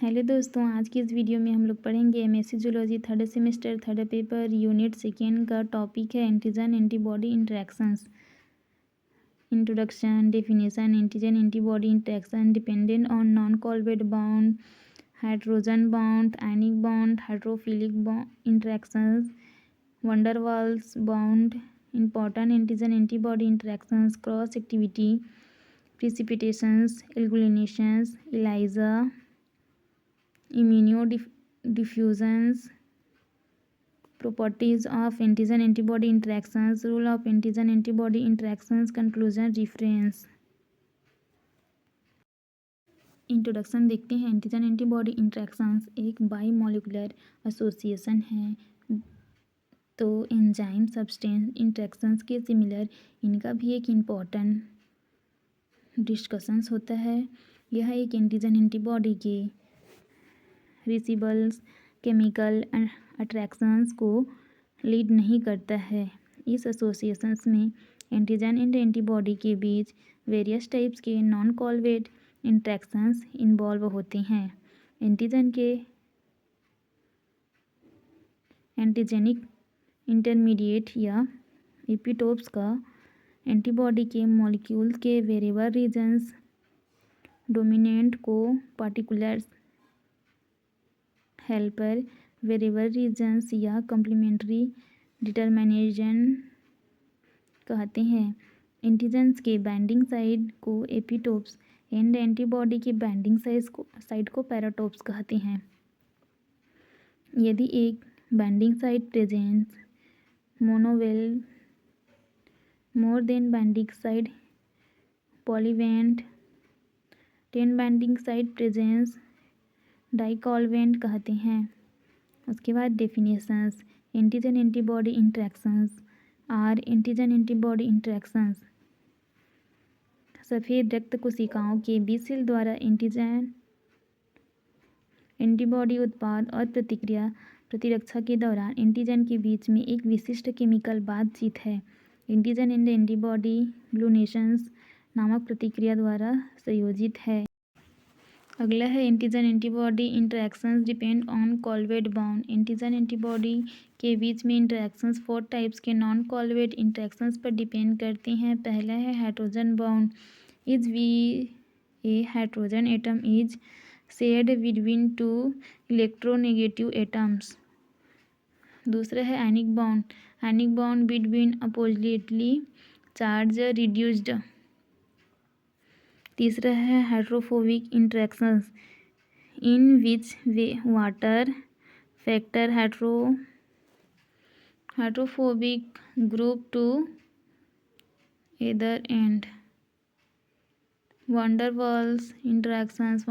Hello दोस्तों, आज की इस वीडियो में हम लोग पढ़ेंगे MSc zoology third semester third paper unit second का टॉपिक है antigen antibody interactions. Introduction, definition. Antigen antibody interaction dependent on non covalent bond, hydrogen bond, ionic bond, hydrophilic interactions, van der Waals bond. Important antigen antibody interactions: cross activity, precipitations, agglutinations, ELISA, immunodiffusions, properties of antigen antibody interactions, role of antigen antibody interactions, conclusion, reference। Introduction देखते हैं। Antigen antibody interactions एक biomolecular association है तो enzyme substance interactions के similar इनका भी एक important discussions होता है। यह एक एंटीजन एंटीबॉडी के रिसीबल्स केमिकल अट्रैक्शंस को लीड नहीं करता है। इस एसोसिएशंस में एंटीजन एंड एंटीबॉडी के बीच वेरियस टाइप्स के नॉन कोवैलेंट इंटरेक्शंस इन्वॉल्व होते हैं। एंटीजन के एंटीजेनिक इंटरमीडिएट या एपिटोप्स का एंटीबॉडी के मॉलिक्यूल के वेरिएबल रीजन्स डोमिनेंट को पार्टिकुलर हेल्पर वेरिएबल रीजन्स या कॉम्प्लीमेंट्री डिटरमिनेशन कहते हैं। एंटीजन्स के बाइंडिंग साइड को एपिटोप्स एंड एंटीबॉडी के बाइंडिंग साइड को पैराटोप्स कहते हैं। यदि एक binding side presence monovalent more than binding side polyvalent 10 binding side presence divalent कहते हैं। उसके बाद definitions. Antigen antibody interactions are antigen antibody interactions सफ़ेद रक्त कोशिकाओं के बीच सेल द्वारा एंटीजन एंटीबॉडी उत्पाद और प्रतिरक्षा के दौरान एंटीजन के बीच में एक विशिष्ट केमिकल बातचीत है। एंटीजन एंड एंटीबॉडी ग्लूनेशंस नामक प्रतिक्रिया द्वारा संयोजित है। अगला है antigen antibody interactions depend on covalent bond. Antigen antibody के बीच में इंटरेक्शंस 4 टाइप्स के नॉन कोवैलेंट इंटरेक्शंस पर डिपेंड करती हैं। पहला है hydrogen bond. Is we a hydrogen atom is shared between 2 electronegative atoms. दूसरा है ionic bond. Ionic bond between oppositely charge reduced. तीसरा है hydrophobic interactions in which water factor hydrophobic group to either end. Van der Waals interactions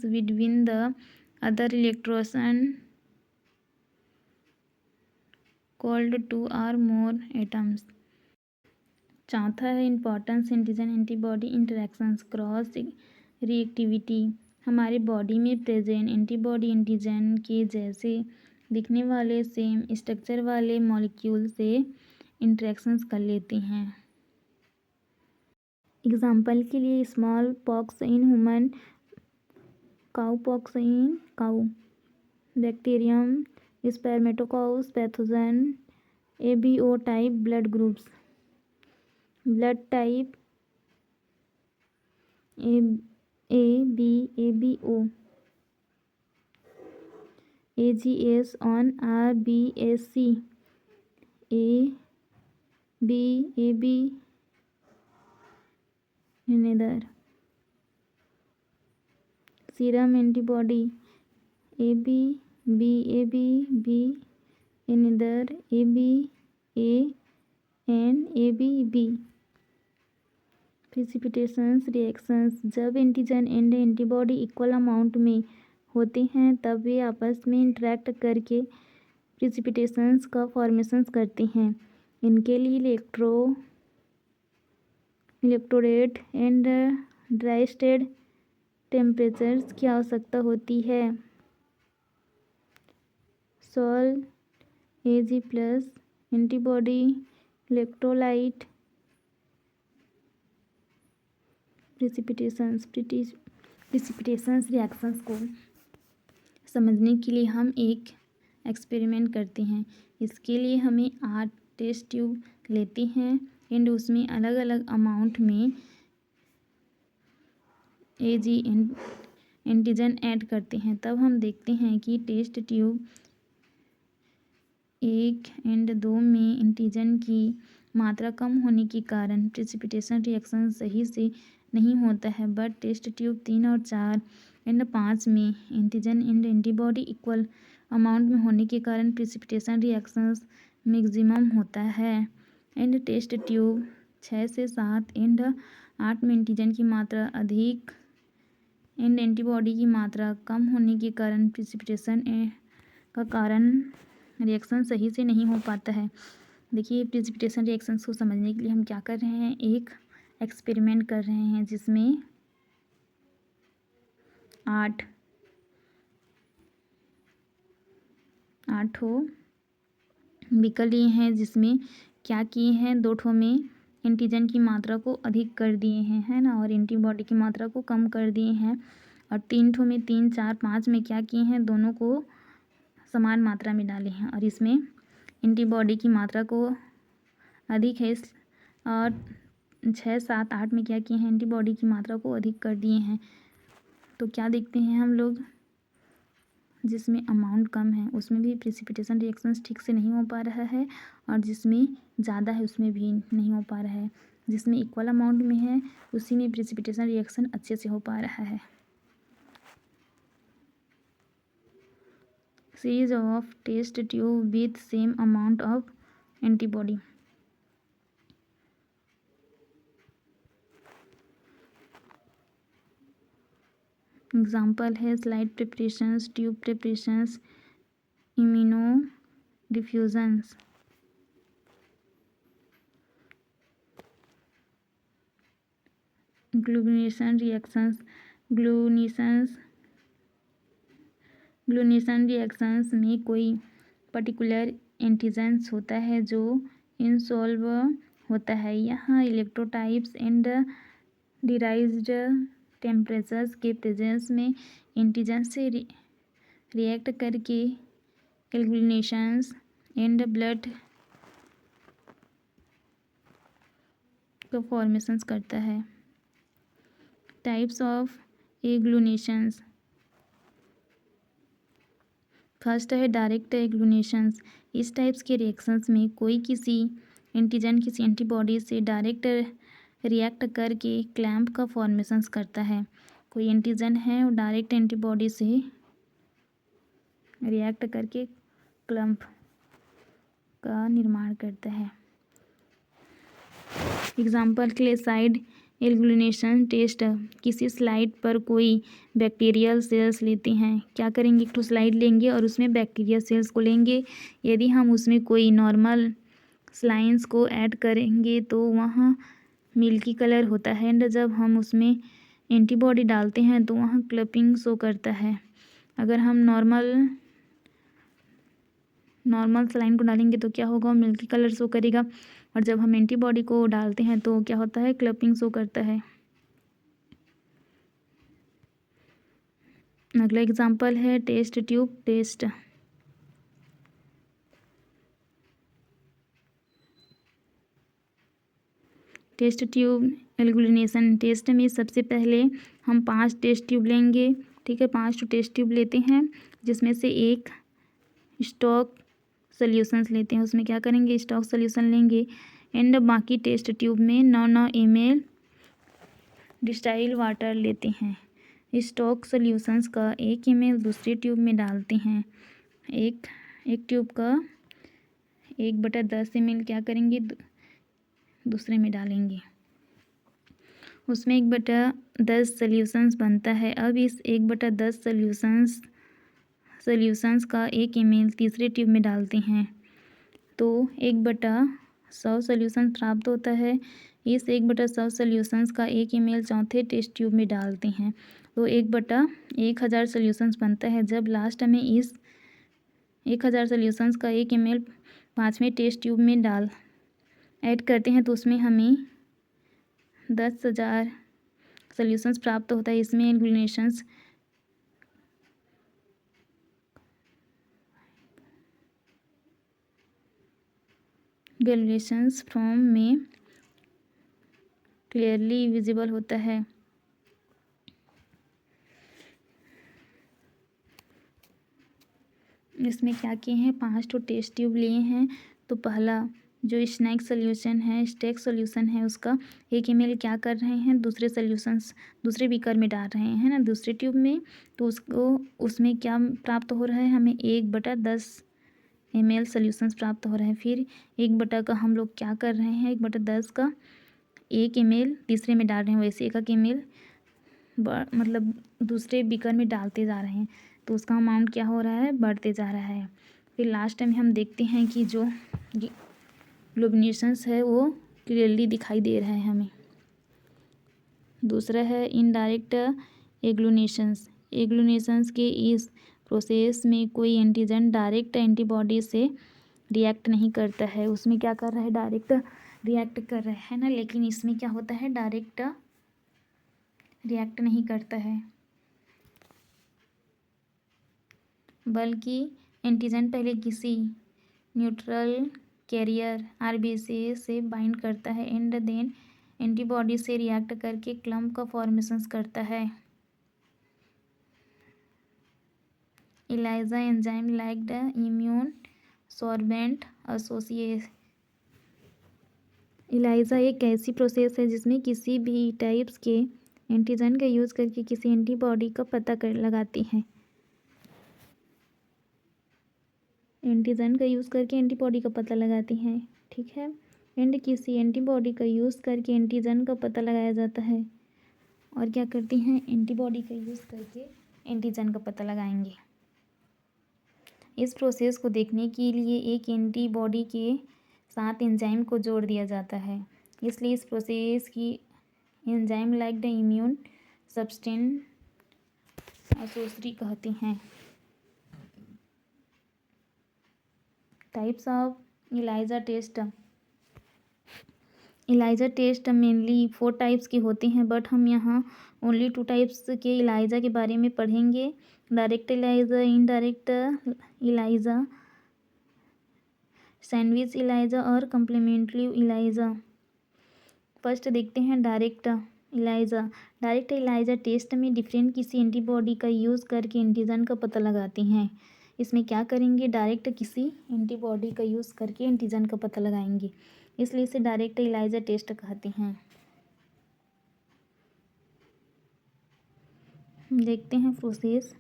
between the other electron called 2 or more atoms. चौथा है importance antigen antibody interactions cross reactivity. हमारे body में present antibody antigen के जैसे दिखने वाले same structure वाले molecule से इंटरेक्शंस कर लेते हैं। एग्जाम्पल के लिए smallpox in human, cowpox in cow, bacterium, स्पर्मेटोकाउस pathogen, ABO type blood groups. Blood type AB, ABO, AGS on RBSC, AB, AB neither. Serum antibody AB, B, AB, B neither, AB, A and AB, B। Precipitations reactions जब antigen and antibody equal amount में होते हैं तब वे आपस में interact करके प्रिसिपिटेशंस का formations करते हैं। इनके लिए electrolyte and dry state temperatures की आवश्यकता होती है। Sol Ag plus antibody electrolyte precipitations precipitation reactions को समझने के लिए हम एक एक्सपेरिमेंट करते हैं। इसके लिए हमें 8 टेस्ट ट्यूब लेते हैं एंड उसमें अलग अलग अमाउंट में एजी एंटीजन ऐड करते हैं। तब हम देखते हैं कि टेस्ट ट्यूब 1 एंड 2 में एंटीजन की मात्रा कम होने के कारण प्रिसिपिटेशन रिएक्शन सही से नहीं होता है, बट टेस्ट ट्यूब 3 और 4 एंड 5 में antigen and antibody equal amount में होने के कारण प्रिसिपिटेशन रिएक्शंस मैक्सिमम होता है। एंड टेस्ट ट्यूब 6 से 7 एंड 8 में एंटीजन की मात्रा अधिक एंड एंटीबॉडी की मात्रा कम होने के कारण प्रिसिपिटेशन का कारण रिएक्शन सही से नहीं हो पाता है। देखिए, प्रिसिपिटेशन रिएक्शंस को समझने के लिए हम क्या कर रहे हैं, एक एक्सपेरिमेंट कर रहे हैं जिसमें 8 व्हीकल लिए हैं, जिसमें क्या किए हैं, 2 ठो में एंटीजन की मात्रा को अधिक कर दिए हैं, है ना, और एंटीबॉडी की मात्रा को कम कर दिए हैं। और 3 ठो में 3, 4, 5 में क्या किए हैं, दोनों को समान मात्रा में डाले हैं और इसमें एंटीबॉडी की मात्रा को अधिक है। और 6, 7, 8 में क्या किए हैं, एंटीबॉडी की मात्रा को अधिक कर दिए हैं। तो क्या देखते हैं हम लोग, जिसमें अमाउंट कम है उसमें भी प्रिसिपिटेशन रिएक्शंस ठीक से नहीं हो पा रहा है, और जिसमें ज़्यादा है उसमें भी नहीं हो पा रहा है। जिसमें इक्वल अमाउंट में है उसी में प्रिसिपिटेशन रिएक्शन अच्छे से हो पा रहा है। Series of test tube with same amount of antibody. Example है slide preparations, tube preparations, immunodiffusions. Agglutination reactions, agglutination reactions में कोई पर्टिकुलर एंटीजेंस होता है जो इनसॉल्व होता है। यहाँ इलेक्ट्रोटाइप्स एंड डिराइज्ड टेम्परेचर्स के प्रेजेंस में एंटीजन से रिएक्ट करके एग्लूनेशंस एंड ब्लड का फॉर्मेशंस करता है। टाइप्स ऑफ एग्लूनेशंस, फर्स्ट है डायरेक्ट एग्लूनेशंस। इस टाइप्स के रिएक्शंस में कोई किसी एंटीजन किसी एंटीबॉडी से डायरेक्ट रिएक्ट करके क्लैम्प का फॉर्मेशंस करता है। कोई एंटीजन है और डायरेक्ट एंटीबॉडी से रिएक्ट करके क्लैम्प का निर्माण करता है। एग्जाम्पल क्लेसाइड एग्लूनेशन टेस्ट। किसी स्लाइड पर कोई बैक्टीरियल सेल्स लेते हैं। क्या करेंगे, एक तो स्लाइड लेंगे और उसमें बैक्टीरियल सेल्स को लेंगे। यदि हम उसमें कोई नॉर्मल स्लाइन्स को ऐड करेंगे तो वहाँ मिल्की कलर होता है, एंड जब हम उसमें एंटीबॉडी डालते हैं तो वहाँ क्लपिंग शो करता है। अगर हम नॉर्मल सलाइन को डालेंगे तो क्या होगा, मिल्की कलर शो करेगा, और जब हम एंटीबॉडी को डालते हैं तो क्या होता है, क्लपिंग शो करता है। अगला एग्जांपल है test tube test. Test tube agglutination test में सबसे पहले हम 5 टेस्ट ट्यूब लेंगे, ठीक है, 5 टेस्ट ट्यूब लेते हैं, जिसमें से एक स्टॉक सॉल्यूशंस लेते हैं। उसमें क्या करेंगे, स्टॉक सॉल्यूशन लेंगे, एंड बाकी टेस्ट ट्यूब में 9 ml डिस्टाइल वाटर लेते हैं। स्टॉक सॉल्यूशंस का 1 ml दूसरे ट्यूब में डालते हैं। एक ट्यूब का 1/10 ml क्या करेंगे, दूसरे में डालेंगे। उसमें 1/10 सॉल्यूशंस बनता है। अब इस 1/10 सॉल्यूशंस का 1 ml तीसरे ट्यूब में डालते हैं तो 1/100 सॉल्यूशन प्राप्त होता है। इस 1/100 सॉल्यूशंस का 1 ml चौथे टेस्ट ट्यूब में डालते हैं तो 1/1000 सॉल्यूशंस बनता है। जब लास्ट में इस 1000 सॉल्यूशंस का 1 ml 5वें टेस्ट ट्यूब में ऐड करते हैं तो उसमें हमें 10,000 सॉल्यूशंस प्राप्त होता है। इसमें ग्रेनुलेशंस फॉर्म में क्लियरली विजिबल होता है। इसमें क्या किए हैं, 5 ठो टेस्ट ट्यूब लिए हैं। तो पहला जो स्टेक सोल्यूशन है उसका 1 ml क्या कर रहे हैं, दूसरे बीकर में डाल रहे हैं ना, दूसरे ट्यूब में। तो उसमें क्या प्राप्त हो रहा है, हमें 1/10 ml सोल्यूशंस प्राप्त हो रहा है। फिर 1 का हम लोग क्या कर रहे हैं, 1/10 का 1 ml तीसरे में डाल रहे हैं, वैसे 1 ml मतलब दूसरे बीकर में डालते जा रहे हैं। तो उसका अमाउंट क्या हो रहा है, बढ़ते जा रहा है। फिर लास्ट में हम देखते हैं कि जो ग्लोबिनेशंस है वो क्लियरली दिखाई दे रहा है हमें। दूसरा है इनडायरेक्ट एग्लूनेशंस के इस प्रोसेस में कोई एंटीजन डायरेक्ट एंटीबॉडी से रिएक्ट नहीं करता है। उसमें क्या कर रहा है, डायरेक्ट रिएक्ट कर रहा है ना, लेकिन इसमें क्या होता है, डायरेक्ट रिएक्ट नहीं करता है, बल्कि एंटीजन पहले किसी न्यूट्रल कैरियर आरबीसी से बाइंड करता है एंड देन एंटीबॉडी से रिएक्ट करके क्लम्प का फॉर्मेशंस करता है। ELISA enzyme like the immune sorbent associate. ELISA एक ऐसी प्रोसेस है जिसमें किसी भी टाइप्स के एंटीजन का यूज़ करके किसी एंटीबॉडी का पता लगाती है। एंटीजन का यूज़ करके एंटीबॉडी का पता लगाती हैं, ठीक है। एंड किसी एंटीबॉडी का यूज़ करके एंटीजन का पता लगाया जाता है। और क्या करती हैं, एंटीबॉडी का यूज़ करके एंटीजन का पता लगाएंगे। इस प्रोसेस को देखने के लिए एक एंटीबॉडी के साथ एंजाइम को जोड़ दिया जाता है, इसलिए इस प्रोसेस की enzyme like the immune substance associate कहती हैं। Types of ELISA test mainly 4 types के होते हैं, बट हम यहाँ ओनली 2 टाइप्स के ELISA के बारे में पढ़ेंगे, direct ELISA, indirect ELISA, sandwich ELISA और कम्प्लीमेंट्री ELISA। फर्स्ट देखते हैं direct ELISA। Direct ELISA test में डिफरेंट किसी एंटीबॉडी का यूज़ करके एंटीजन का पता लगाती हैं। इसमें क्या करेंगे, डायरेक्ट किसी एंटीबॉडी का यूज़ करके एंटीजन का पता लगाएंगे, इसलिए इसे डायरेक्ट ELISA टेस्ट कहते हैं। देखते हैं प्रोसेस।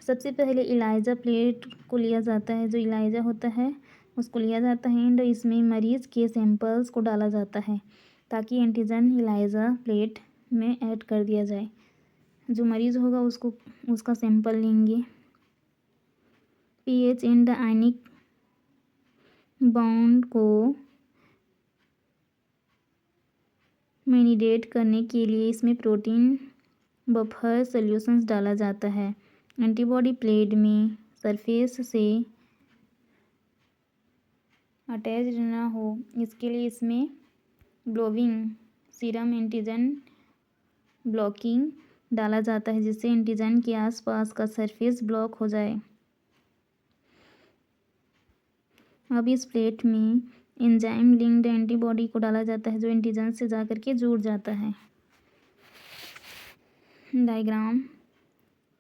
सबसे पहले ELISA प्लेट को लिया जाता है, जो ELISA होता है उसको लिया जाता है एंड इसमें मरीज़ के सैंपल्स को डाला जाता है ताकि एंटीजन ELISA प्लेट में ऐड कर दिया जाए। जो मरीज़ होगा उसका सैंपल लेंगे। pH एंड आयनिक बॉन्ड को मैनिपुलेट करने के लिए इसमें प्रोटीन बफर सॉल्यूशंस डाला जाता है। एंटीबॉडी प्लेट में सरफेस से अटैच्ड ना हो इसके लिए इसमें ब्लोविंग सीरम एंटीजन ब्लॉकिंग डाला जाता है, जिससे एंटीजन के आसपास का सरफेस ब्लॉक हो जाए। अब इस प्लेट में एंजाइम लिंक्ड एंटीबॉडी को डाला जाता है जो एंटीजन से जाकर के जुड़ जाता है। डायग्राम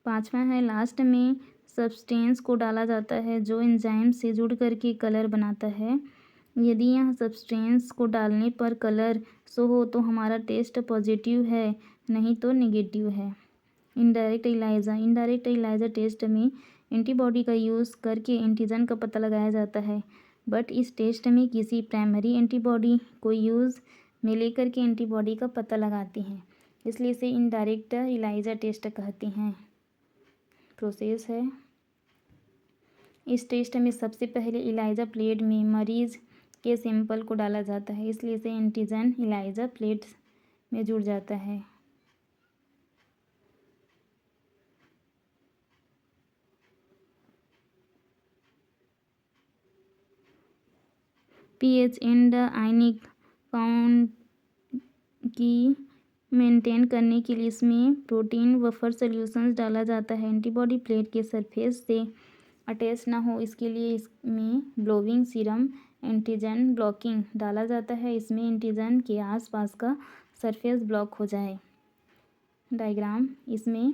5वां है, लास्ट में सब्सटेंस को डाला जाता है जो एंजाइम से जुड़ करके कलर बनाता है। यदि यह सब्सटेंस को डालने पर कलर शो हो तो हमारा टेस्ट पॉजिटिव है, नहीं तो नेगेटिव है। इनडायरेक्ट ELISA टेस्ट में एंटीबॉडी का यूज़ करके एंटीजन का पता लगाया जाता है, बट इस टेस्ट में किसी प्राइमरी एंटीबॉडी को यूज़ में लेकर के एंटीबॉडी का पता लगाती हैं, इसलिए इसे इनडायरेक्ट ELISA टेस्ट कहते हैं। प्रोसेस है, इस टेस्ट में सबसे पहले ELISA प्लेट में मरीज़ के सैंपल को डाला जाता है, इसलिए इसे एंटीजन ELISA प्लेट में जुड़ जाता है। pH एंड आयनिक बॉन्ड की मेंटेन करने के लिए इसमें प्रोटीन बफर सॉल्यूशंस डाला जाता है। एंटीबॉडी प्लेट के सरफेस से अटैच ना हो इसके लिए इसमें ब्लोविंग सीरम एंटीजन ब्लॉकिंग डाला जाता है। इसमें एंटीजन के आसपास का सरफेस ब्लॉक हो जाए। डायग्राम, इसमें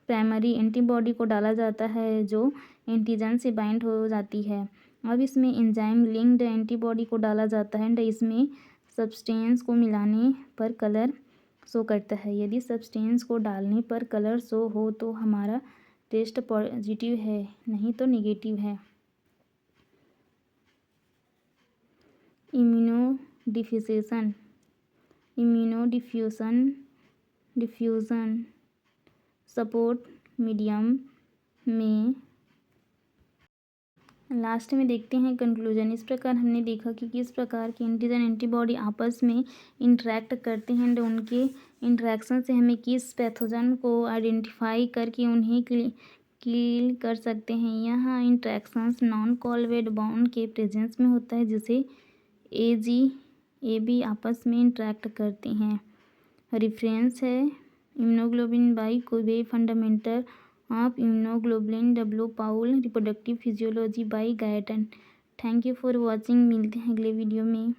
प्राइमरी एंटीबॉडी को डाला जाता है जो एंटीजन से बाइंड हो जाती है। अब इसमें एंजाइम लिंक्ड एंटीबॉडी को डाला जाता है। इसमें सब्सटेंस को मिलाने पर कलर शो करता है। यदि सब्सटेंस को डालने पर कलर शो हो तो हमारा टेस्ट पॉजिटिव है, नहीं तो नेगेटिव है। डिफ्यूज़न सपोर्ट मीडियम में। लास्ट में देखते हैं कंक्लूजन। इस प्रकार हमने देखा कि किस प्रकार के एंटीजन एंटीबॉडी आपस में इंटरेक्ट करते हैं एंड उनके इंटरेक्शन से हमें किस पैथोजन को आइडेंटिफाई करके उन्हें किल कर सकते हैं। यहाँ इंटरेक्शंस नॉन कोवैलेंट बॉन्ड के प्रेजेंस में होता है जिसे AB आपस में इंटरेक्ट करते हैं। रेफरेंस है immunoglobulin by Kobe fundamental of immunoglobulin W Paul reproductive physiology by Guyton. Thank you for watching. मिलते हैं अगले वीडियो में।